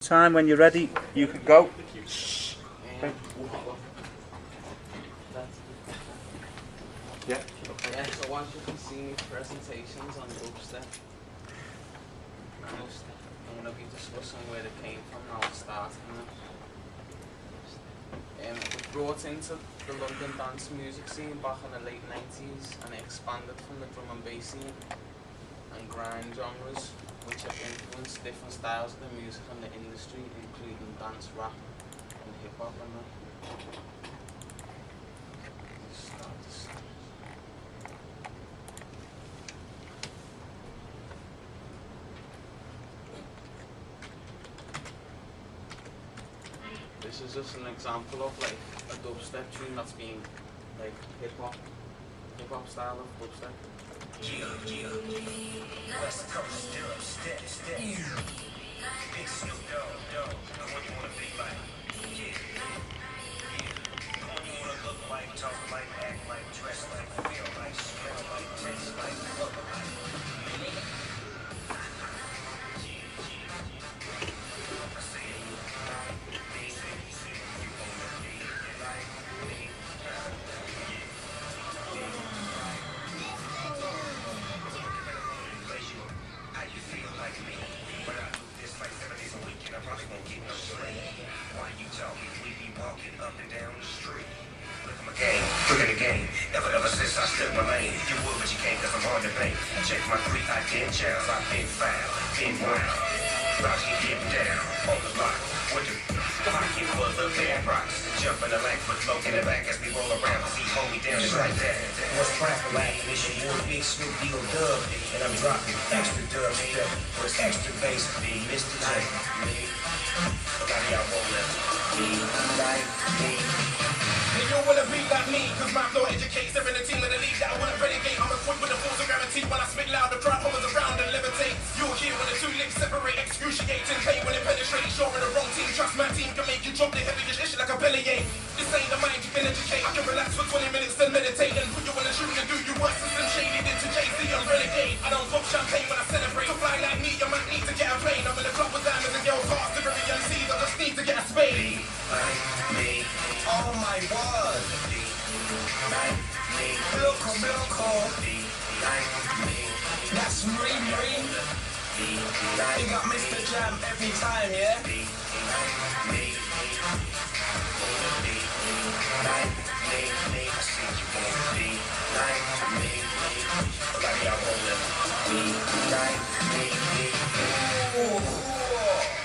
time when you're ready, you can go. Okay. Yeah. Yeah, so once you can see my presentations on dubstep, I'm going to be discussing where it came from and how it started. It was brought into the London dance music scene back in the late 90s, and it expanded from the drum and bass scene and grime genres, which have influenced different styles of the music and the industry, including dance, rap, and hip hop. This is just an example of like a dubstep tune that's being like hip hop style of dubstep. West Coast, step. Big Snoop Dogg, and what you wanna be like? Yeah. What you wanna look like, talk like, act like, dress like, feel like, smell like, taste like, look like. Look at the game. Ever since I stood my lane, you would, but you can't, cause I'm hard to pay. Check my creek, I did channels, I've been foul, been wild. Rocks can get down, on the block. What the I get full of bad rocks. Jump in the lane, put smoke in the back as we roll around. See, hold me down, it's like that. What's crackin' like? It's your boy Big Snoop D-O-Dub, and I'm dropping extra dubstep. What's extra bass? Mr. J. A lot of y'all won't let me like me. You don't wanna be like me, cause my flow educates. They're in the team of the league that I wanna renegade. I'm equipped with the force of gravity. When I spit loud, the crowd hovers around and levitate. You'll hear when the two lips separate, excruciating pain when it penetrates. You're in the wrong team, trust my team can make you drop the heaviest issue like a bellyache. This ain't the mind you can educate. I can relax for 20 minutes then meditate and put you in a shooting and do you worse than some shady into JC. I'm renegade. I don't pop champagne when I celebrate. To fly like me, you might need to get a plane. I'm in the club with diamonds and girls past the very MCs. I just need to get a spade. Oh my word. Milk. That's Marine. You got Mr. Jam every time, yeah?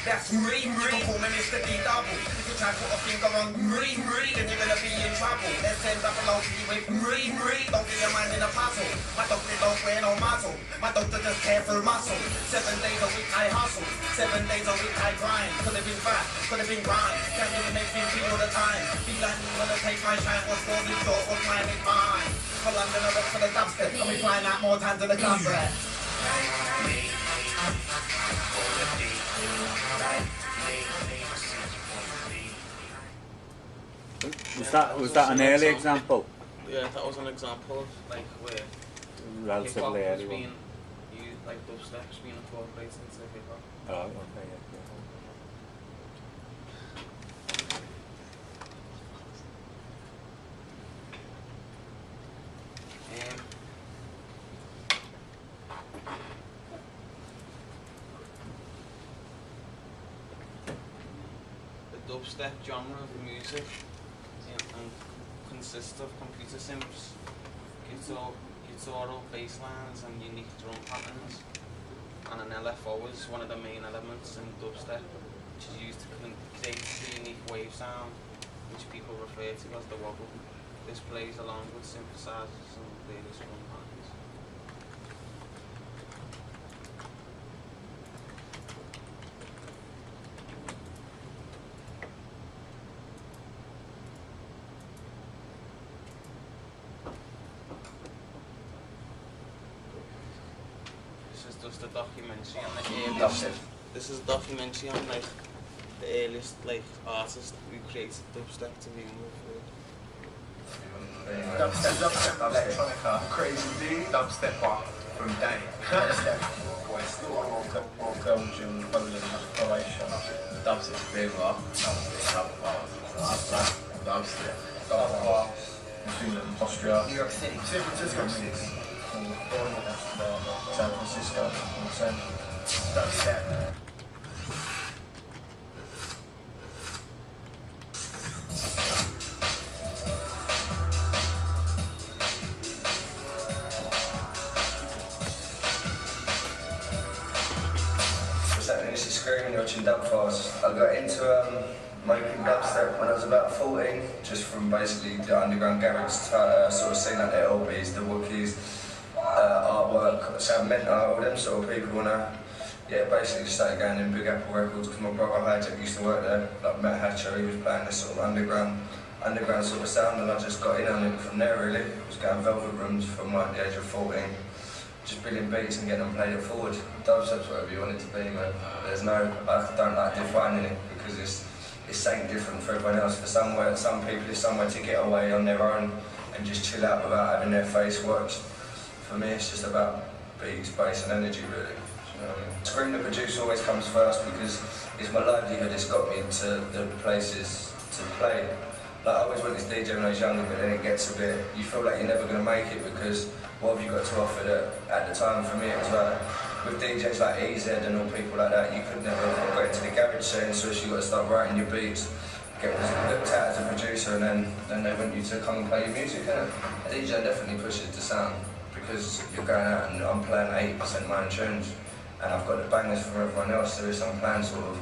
That's Marine. You can call me Mr. D Double. If you try to put a finger on Marine, then you're gonna be in trouble. SN-double-O-P with Marine. Don't get your mind in a puzzle. My doctor don't wear no muzzle. My doctor just care for muscle. 7 days a week I hustle. 7 days a week I grind. Could have been fat, could have been grind. Can't even make me feel all the time. Be like me when I take my shine. What's yours is yours, what's mine is mine. For London I look for the dubstep. I'll be flying out more times than the club rep. Was that an early example? Yeah, that was an example of like where Relatively hip-hop early was one. being used, like dubstep's being incorporated into hip hop. Oh, okay, yeah. The dubstep genre of music consists of computer synths, guitar bass lines and unique drum patterns, and an LFO is one of the main elements in dubstep, which is used to create the unique wave sound, which people refer to as the wobble. This plays along with synthesizers and various drum patterns. Just a documentary on the earliest. This is a documentary on like the earliest like artist who created dubstep to begin with. Dubstep, electronica, crazy D, dubstep bar from Danny. of Belgium, Poland, Croatia. Dubstep's big rock, dubstep, Finland, Austria, New York City. San Francisco. San Francisco, Dubstep. This is screaming, watching dub files. I got into making dubstep when I was about 14, just from basically the underground garage sort of scene, like the LBs, the Wookiees, artwork, Sam Mentor, all them sort of people. Basically just started going in Big Apple Records because my brother Ajay used to work there. Like Matt Hatcher, he was playing this sort of underground sort of sound, and I just got in on it from there really. I was going velvet rooms from like the age of 14. Just building beats and getting them played it forward. Dubstep's whatever you want it to be, man. I don't like defining it because it's something different for everyone else. For some people it's somewhere to get away on their own and just chill out without having their face watched. For me it's just about beats, bass and energy really. You know what I mean? Screen the producer always comes first because it's my livelihood, it's got me to the places to play. Like I always went to DJ when I was younger, but then it gets a bit, you feel like you're never going to make it because what have you got to offer that at the time for me it was like, with DJs like EZ and all people like that, you could never go into the garage scene, so you got to start writing your beats, get looked at as a producer, and then they want you to come and play your music, innit? A DJ definitely pushes the sound, because you're going out and I'm playing 80% my own tunes, and I've got the bangers from everyone else, so I'm playing sort of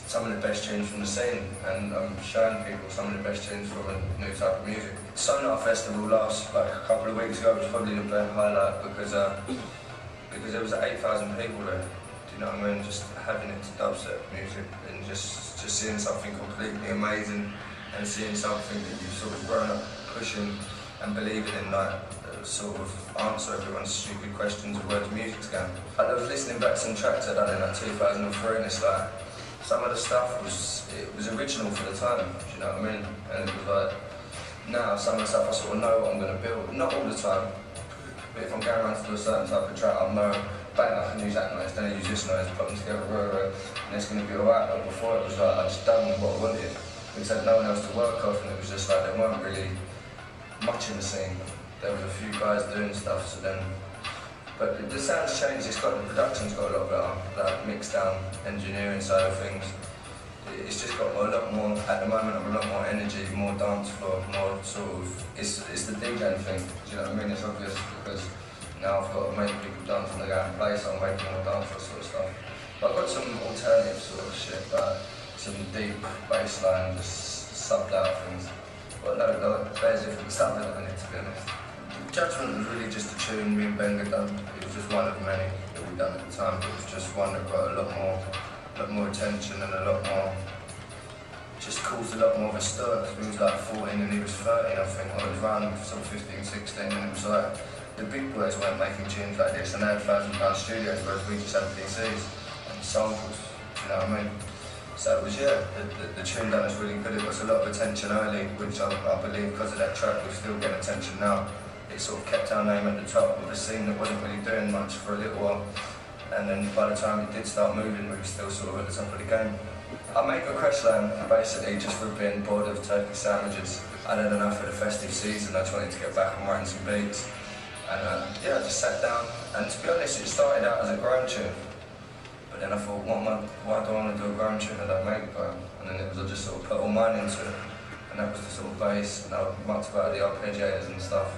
some of the best tunes from the scene, and I'm showing people some of the best tunes from a new type of music. Sonar Festival last, like a couple of weeks ago, was probably the best highlight because there was 8,000 people there. Do you know what I mean? Just having it to dubstep music and just seeing something completely amazing and seeing something that you've sort of grown up pushing and believing in, like sort of answer everyone's stupid questions of where the music's going. I love listening back to some tracks I done in like 2003, and it's like some of the stuff was original for the time. Do you know what I mean? And it was like, now some of the stuff I sort of know what I'm going to build. Not all the time, but if I'm going around to do a certain type of track, I know, bang, I can use that noise, then I use this noise, put them together, and it's going to be alright. But before it was like, I just done what I wanted. We had no one else to work off, and it was just like, there weren't really much in the scene. There was a few guys doing stuff, so then, but the sound's changed, the production's got a lot better, like mixed down engineering side of things. It's just got a lot more, at the moment I'm a lot more energy, more dance floor, more sort of, it's the DJing thing, do you know what I mean? It's obvious because now I've got to make people dance when they go out and play, so I'm making more dance floor sort of stuff. But I've got some alternative sort of shit, like some deep bass line, just subbed out things. But no, there's different stuff in it, to be honest. Judgment was really just a tune me and Ben had done. It was just one of many that we'd done at the time, but it was just one that got a lot more attention and a lot more, just caused a lot more of a stir. He was like 14 and he was 13, I think. I was around sort of 15, 16, and it was like, the big boys weren't making tunes like this, and they had £1,000 studios, whereas we just had PCs and samples, you know what I mean? So it was, the tune done was really good. It got a lot of attention early, which I believe because of that track we're still getting attention now. It sort of kept our name at the top of a scene that wasn't really doing much for a little while. And then by the time it did start moving, we were still sort of at the top of the game. I made a crash lamp basically just for being bored of turkey sandwiches. I'd had enough of the festive season, I just wanted to get back and writing some beats. And I just sat down, and to be honest, it started out as a grime tune. But then I thought, why do I want to do a grime tune? I don't make grime. And then it was, I just sort of put all mine into it. And that was the sort of bass, and I mucked about the arpeggiators and stuff.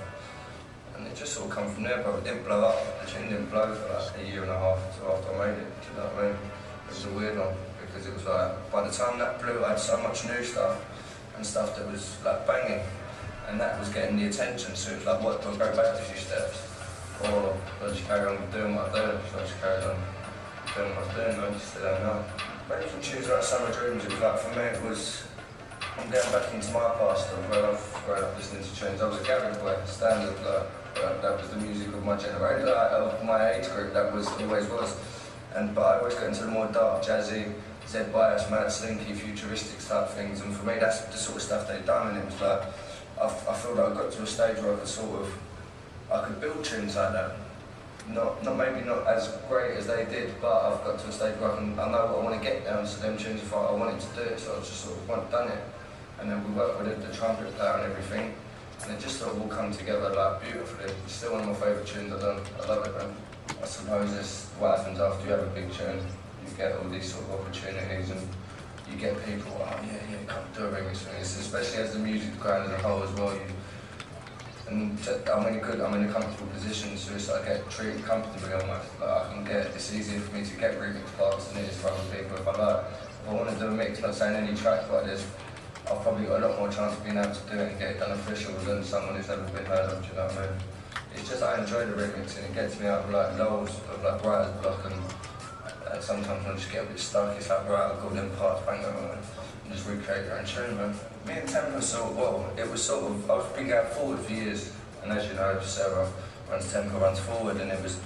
And it just sort of come from there, but it didn't blow up. The tune didn't blow for like a year and a half until after I made it, do you know what I mean? It was a weird one, because it was like, by the time that blew, I had so much new stuff, and stuff that was like banging, and that was getting the attention, so it was like, what, do I go back a few steps? Or do I just carry on doing what I do? So I just carried on doing what I was doing, I just don't know. Maybe from tunes like Summer Dreams, it was like, for me it was, I'm going back into my past of where I've grown up listening to tunes. I was a garage boy, standard, like, that was the music of my generation, like, of my age group, that was always was. But I always got into the more dark, jazzy, Z-bias, mad, slinky, futuristic type things, and for me that's the sort of stuff they'd done, and it was like, I feel like I got to a stage where I could build tunes like that. maybe not as great as they did, but I've got to a stage where I know what I want to get down. So them tunes, if I wanted to do it, so I just sort of done it. And then we worked with the trumpet player and everything, and it just sort of all come together like beautifully. It's still one of my favourite tunes I've done. I love it, man. I suppose it's what happens after you have a big tune. You get all these sort of opportunities and you get people, oh yeah, come do a remix for me. Especially as the music's growing as a whole as well. I'm in a comfortable position, so I get treated comfortably almost. Like it's easier for me to get remix parts than it is for other people if I like. If I want to do a mix, not saying any track like this, I've probably got a lot more chance of being able to do it and get it done official than someone who's never been heard of, do you know what I mean? It's just I enjoy the remixing, it gets me out of like lulls of like writer's block and sometimes when I just get a bit stuck, it's like right, I've got them parts, bang them and just recreate your own tune, man. Me and Tempo it was sort of, I was big out forward for years, and as you know, Sarah runs Tempo, runs forward, and it was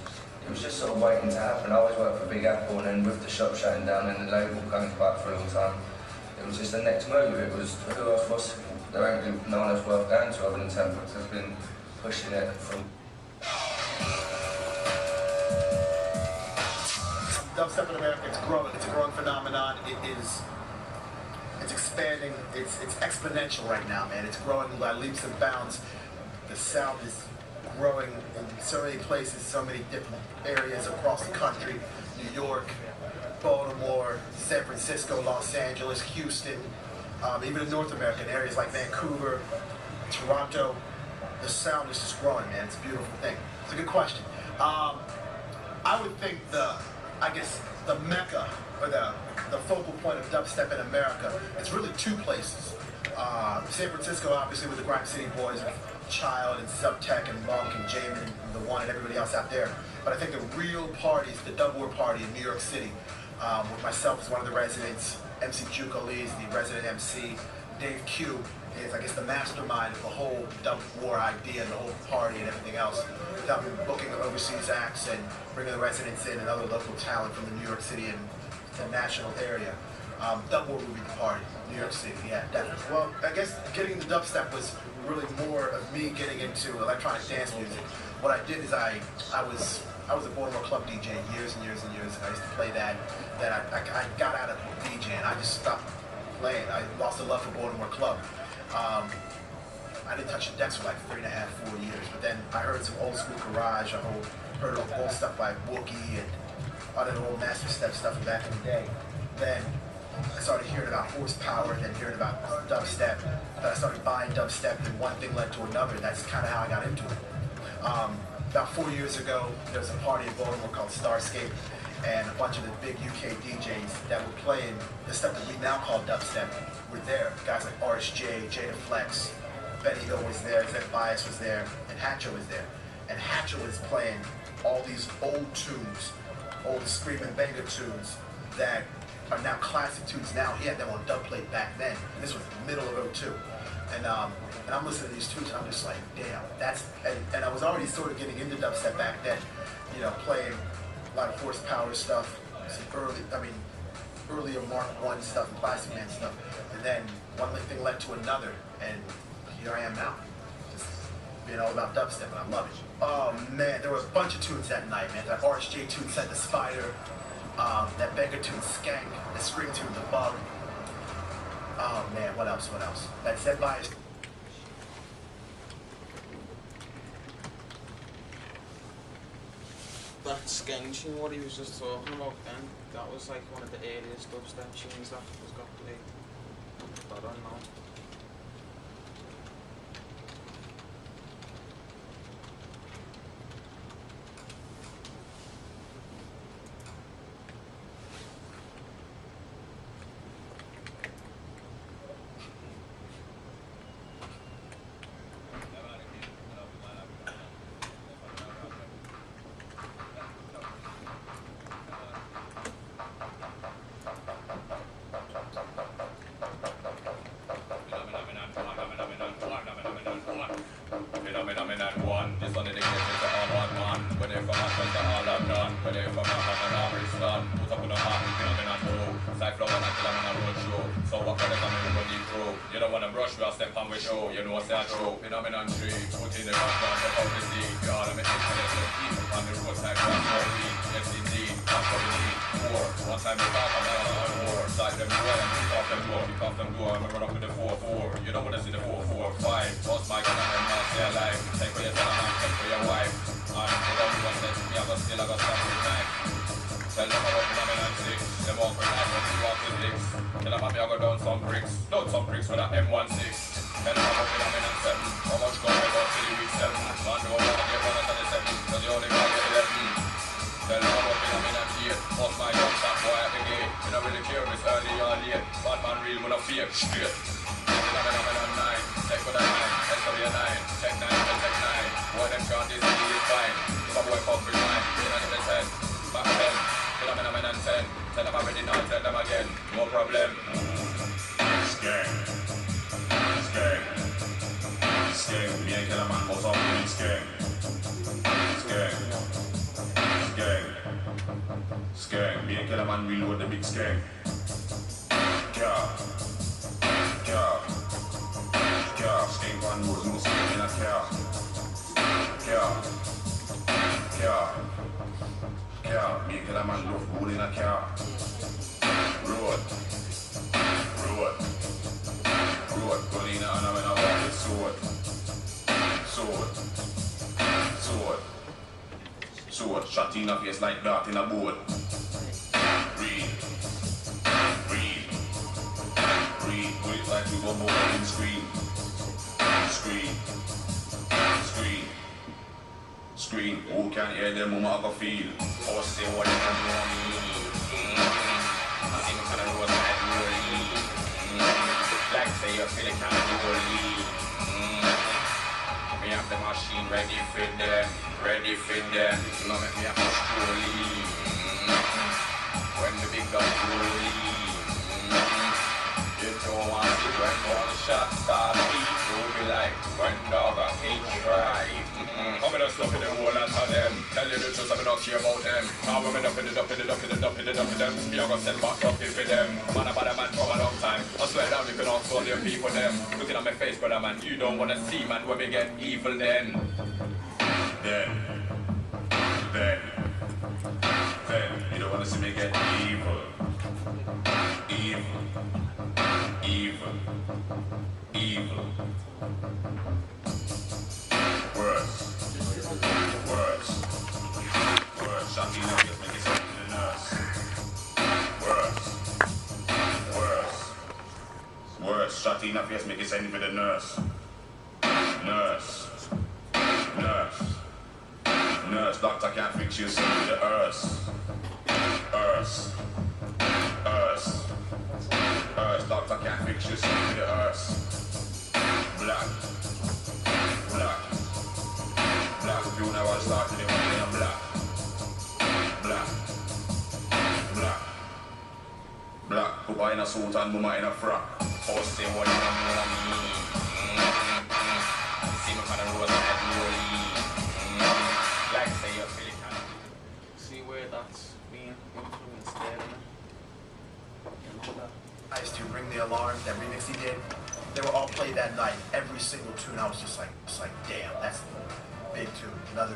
just sort of waiting to happen. I always worked for Big Apple, and then with the shop shutting down and the label coming back for a long time, it was just the next move. It was, who else was, there ain't really no one else worth going to other than Tempo, because I've been pushing it from... Dubstep in America, it's growing. It's a growing phenomenon. It's expanding. It's exponential right now, man. It's growing by leaps and bounds. The sound is growing in so many places, so many different areas across the country. New York, Baltimore, San Francisco, Los Angeles, Houston, even in North America, in areas like Vancouver, Toronto. The sound is just growing, man. It's a beautiful thing. It's a good question. I would think the mecca, or the focal point of dubstep in America, it's really two places. San Francisco, obviously, with the Grime City Boys, with Child and Subtech and Monk and Jamin and the One and everybody else out there. But I think the real party is the Dub War party in New York City, with myself as one of the residents, MC Juke-Ali is the resident MC, Dave Q is, I guess, the mastermind of the whole Dub War idea, the whole party and everything else. Without me booking overseas acts and bringing the residents in and other local talent from the New York City and the national area. Dub War would be the party, New York City, yeah, definitely. Well, I guess getting into dubstep was really more of me getting into electronic dance music. What I did is I was a Baltimore club DJ years and years and years, and I used to play that. Then I got out of DJing. I just stopped playing. I lost the love for Baltimore club. I didn't touch the decks for like 3.5, 4 years, but then I heard some old school garage. I heard old stuff like Wookie and other old Master Step stuff back in the day. Then I started hearing about horsepower, then hearing about dubstep. Then I started buying dubstep, and one thing led to another. That's kind of how I got into it. About 4 years ago, there was a party in Baltimore called Starscape, and a bunch of the big UK DJs that were playing the stuff that we now call dubstep were there. Guys like RSJ, Jada Flex, Benny Hill was there, Zed Bias was there, and Hatcho was there. And Hatcho was playing all these old tunes, old screaming banger tunes that are now classic tunes now. He had them on dub plate back then. And this was the middle of '02. And I'm listening to these tunes and I'm just like, damn, and I was already sort of getting into dubstep back then, you know, playing a lot of horsepower stuff, some earlier Mark I stuff and Plastic Man stuff. And then one thing led to another, and here I am now, just being all about dubstep, and I love it. Oh man, there were a bunch of tunes that night, man. That RSJ tune set the Spider, that banger tune Skank, the Scream tune The Bug. Oh man, what else? That Zed Bias. That Skank tune, what he was just talking about then, that was like one of the earliest dubstep tunes that was got played. I don't know. You know don't wanna brush me, I step on my show. You know what's that show? Phenomenon 3, put in the background, step out the sea. God, I'm an intellectual people on the roadside, one more weed. Yes, indeed, that's what we need. War, one time we talk about war. Side them door, and kick off them door, kick off them door. I'm gonna run up with the 4-4. You don't wanna see the 4-4-5. Toss my gun and not stay alive. Take for your son and take for your wife. I'm the only one that me, I got still, I got stuff with knife. Tell them about phenomenon 6. Them walk with knife, but we walk with dicks. Tell them I go down some bricks. Down some bricks with that M16. Tell them about phenomenon 7. How much gun I got till the week 7. Man, don't wanna get 1 out of the 7. Cause you only got 11. Tell them about phenomenon 8. Bust my gun, shot boy at the gate. You don't really care if it's early or late. Bad man real with a fake straight. Phenomenon 9. Take for the 9. Take for your 9. Take 9, take 9. Boy, them can't this is fine. If a boy fuck with 9, you know the 10. Back 10. Phenomenon 10. Tell them I already know, tell them again. No problem. Gang. Gang. Gang. Me and Killer Man goes off in this gang. Gang. Gang. Gang. Me and Killer Man reload the big gang. Yeah. Yeah. Yeah. Skank one road, no skank in a car. Yeah. Yeah. Yeah. Me and Killer Man love road in a car. Road. Road. Road. Colina and I when I walk with sword. Sword. Sword. Sword. Shot in a face like that in a boat. Read. Read. Read. Put it like we go more in screen. Screen. Screen. Screen. Who can hear them? Who might go feel? Or say what you can do on me. See me kind of road like rolling. Like say you feel it kind of rolling. Me have the machine ready for them. Ready for them. Now make me have to strolling. When the big gun rolling. You don't want to when one shot start beat. Do me like when dog I hate try. I'm gonna stop in the wall and tell them. Tell you the truth, I'm not care about them. Now I'm up in them. Me I'm gonna send back up for them. Man, I'm a man for a long time. I swear down you can ask all your people them. Looking at my face, brother man, you don't wanna see man when we get evil then. Then. You don't wanna see me get evil. Evil. Evil. Evil. Worse. Worse. Worse. Shot in the face, make it sound to the nurse. Worse. Worse. Worse. Shot in the face, make it send for the nurse. Nurse. Nurse. Nurse. Doctor can't fix you, send me the earth. Earth. Earth. Earth. Doctor can't fix you, send me the earth. Black. Black. Black. If you never start to the one in a black. Black. Black. Black. Papa in a suit and mama in a frock. Or say what you can do on me. See me kind of road like rolling. Like say you feel it kind of. See where that's being influenced there, you know that. I used to Ring the Alarm, that remix he did. They were all played that night. Every single tune, I was just like, damn, that's big tune, another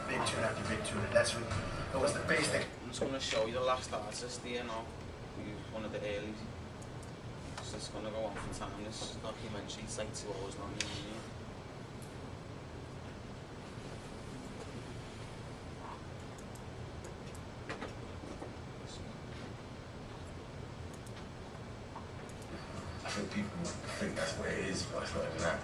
big tune after big tune. And that's what it was the bass that. I'm just gonna show you the last artist here now. One of the early. So it's gonna go on for time. This documentary, it's like 2 hours long. I think people think that's what it is, but it's not even that.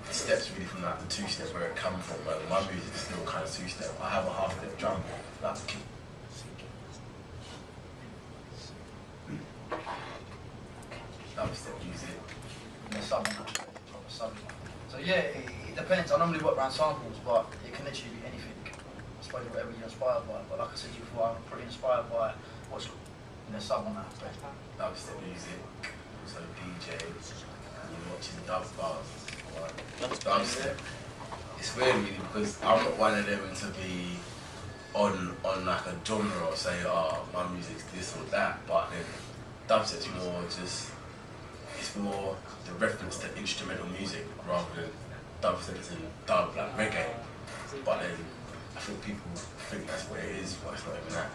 The steps really from like the 2-step where it comes from, but my music is still kind of 2-step. I have a half-step drum, like the kick. Dubstep music. And there's something proper something. So yeah, it depends. I normally work around samples, but it can literally be anything. I suppose whatever you're inspired by. But like I said to you before, I'm pretty inspired by what's in the sub on that. Dubstep music, also DJ, and you're watching the dub bars. Dubstep. It's weird really because I'm not one of them to be on like a genre or say, oh, my music's this or that, but then dubstep's more just it's more the reference to instrumental music rather than dubstep and dub, like reggae. But then I think people think that's what it is, but it's not even that.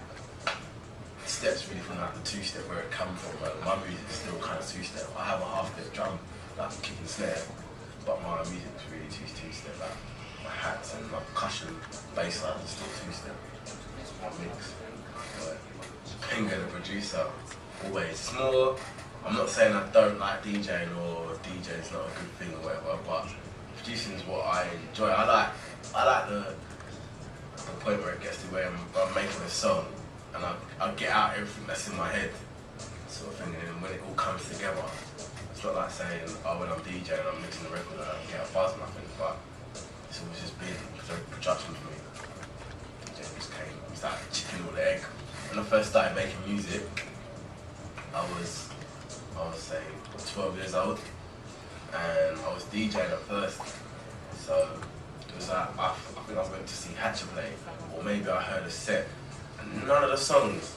Steps really from like the two-step where it comes from. Like, my music is still kind of two-step. I have a half-step drum, like a kick and snare, but my music is really two-step. Like my hats and my percussion, bass line is still two-step. It's one mix. But Pinga, the producer, always. It's more. I'm not saying I don't like DJing or DJing's not a good thing or whatever, but producing is what I enjoy. I like the point where it gets to where I'm making a song and I get out everything that's in my head, sort of thing, and then when it all comes together, it's not like saying, oh, when I'm DJing I'm mixing the record and I don't get a buzz or nothing, but it's always just been a production for me. DJing just came, it's like chicken or the egg. When I first started making music, I was say 12 years old, and I was DJing at first, so it was like, I think I went to see Hatcher play, or maybe I heard a set, and none of the songs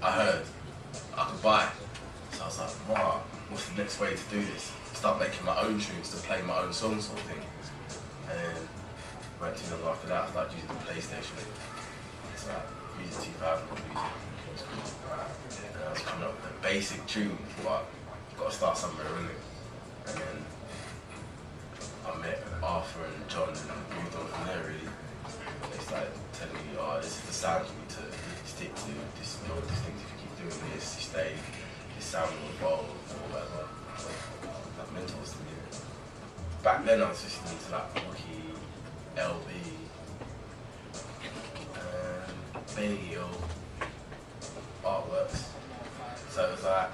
I heard I could buy. So I was like, wow, what's the next way to do this? Start making my own tunes to play my own songs sort of thing. And then right too long after that I started using the PlayStation. It's like using 2000 music. And I was coming up with a basic tune, but you've got to start somewhere, really. And then I met Arthur and John and moved on from there, really. They started telling me, oh, this is the sound you need to stick to, this is your distinct, if you keep doing this, you stay, this sound will evolve, or whatever. Like mentors to me. Back then I was listening to like Wookie, LB, Benny Hill, Artworks. So it was like,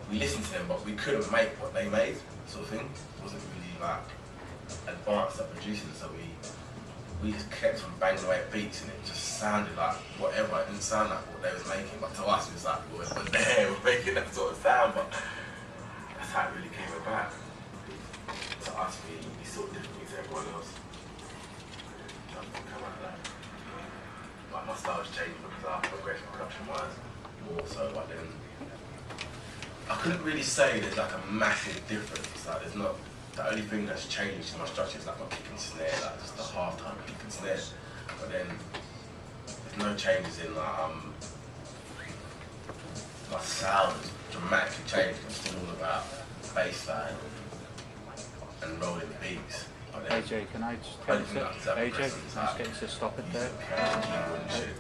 we listened to them, but we couldn't make what they made, sort of thing. It wasn't really like advanced at producing, so we just kept on banging away at beats, and it just sounded like whatever. It didn't sound like what they was making, but to us it was like, we're there, we're making that sort of sound, but that's how it really came about. To us, we sort of differently to everyone else. Come out of that. Like my style's changed because I progressed production-wise more so, but then I couldn't really say there's like a massive difference. Like there's not, the only thing that's changed in my structure is like my kick and snare, like just the half-time kick and snare. But then there's no changes in like my sound has dramatically changed. It's still all about bass line and rolling beats. AJ, can I just get you to stop it there?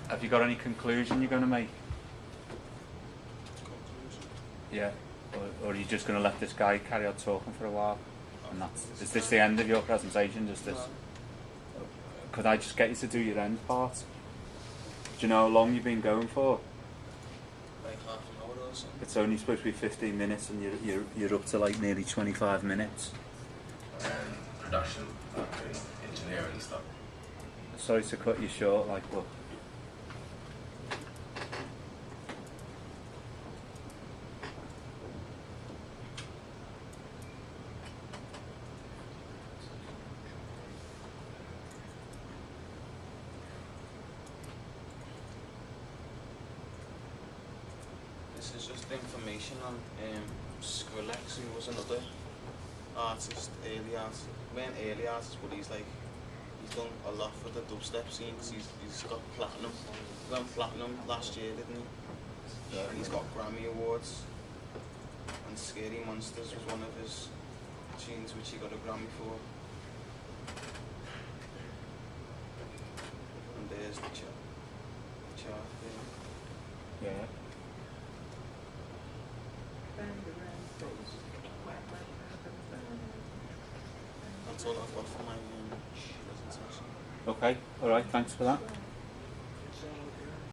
Have you got any conclusion you're going to make? Yeah, or are you just going to let this guy carry on talking for a while? And is this the end of your presentation? Could I just get you to do your end part? Do you know how long you've been going for? Like half an hour or something. It's only supposed to be 15 minutes, and you're up to like nearly 25 minutes. Production, engineering and stuff. Sorry to cut you short, like, but this is just information on Skrillex, who was another artist, early artist, but he's done a lot for the dubstep scene because he's got platinum. He went platinum last year, didn't he? Yeah. And he's got Grammy Awards. And Scary Monsters was one of his tunes which he got a Grammy for. And there's the chart there. yeah. That's all I've got for my presentation. Okay, all right, thanks for that.